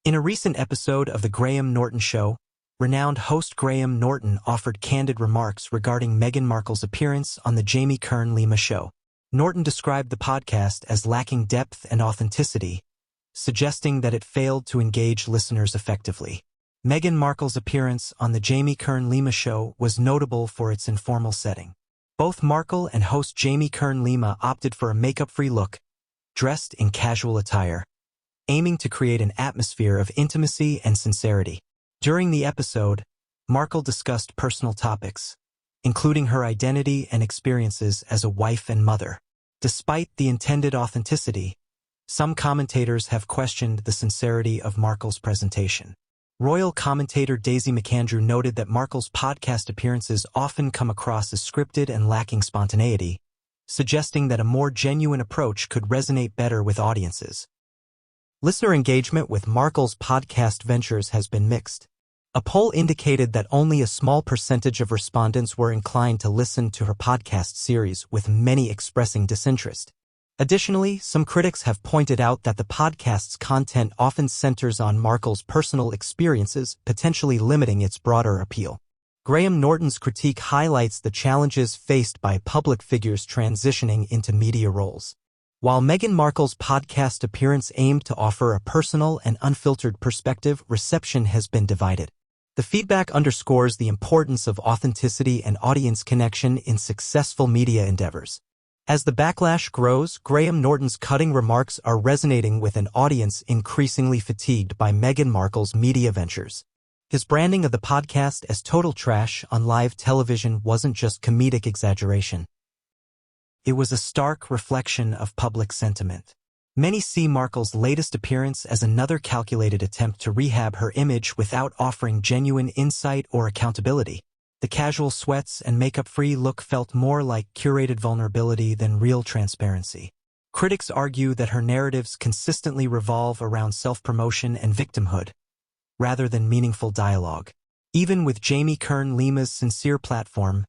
In a recent episode of The Graham Norton Show, renowned host Graham Norton offered candid remarks regarding Meghan Markle's appearance on the Jamie Kern Lima Show. Norton described the podcast as lacking depth and authenticity, suggesting that it failed to engage listeners effectively. Meghan Markle's appearance on the Jamie Kern Lima Show was notable for its informal setting. Both Markle and host Jamie Kern Lima opted for a makeup-free look, dressed in casual attire, aiming to create an atmosphere of intimacy and sincerity. During the episode, Markle discussed personal topics, including her identity and experiences as a wife and mother. Despite the intended authenticity, some commentators have questioned the sincerity of Markle's presentation. Royal commentator Daisy McAndrew noted that Markle's podcast appearances often come across as scripted and lacking spontaneity, suggesting that a more genuine approach could resonate better with audiences. Listener engagement with Markle's podcast ventures has been mixed. A poll indicated that only a small percentage of respondents were inclined to listen to her podcast series, with many expressing disinterest. Additionally, some critics have pointed out that the podcast's content often centers on Markle's personal experiences, potentially limiting its broader appeal. Graham Norton's critique highlights the challenges faced by public figures transitioning into media roles. While Meghan Markle's podcast appearance aimed to offer a personal and unfiltered perspective, reception has been divided. The feedback underscores the importance of authenticity and audience connection in successful media endeavors. As the backlash grows, Graham Norton's cutting remarks are resonating with an audience increasingly fatigued by Meghan Markle's media ventures. His branding of the podcast as total trash on live television wasn't just comedic exaggeration. It was a stark reflection of public sentiment. Many see Markle's latest appearance as another calculated attempt to rehab her image without offering genuine insight or accountability. The casual sweats and makeup-free look felt more like curated vulnerability than real transparency. Critics argue that her narratives consistently revolve around self-promotion and victimhood, rather than meaningful dialogue. Even with Jamie Kern Lima's sincere platform,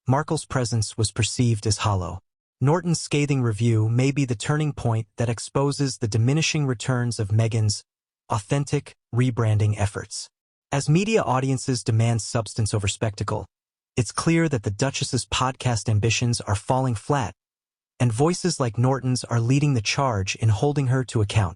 Markle's presence was perceived as hollow. Norton's scathing review may be the turning point that exposes the diminishing returns of Meghan's authentic rebranding efforts. As media audiences demand substance over spectacle, it's clear that the Duchess's podcast ambitions are falling flat, and voices like Norton's are leading the charge in holding her to account.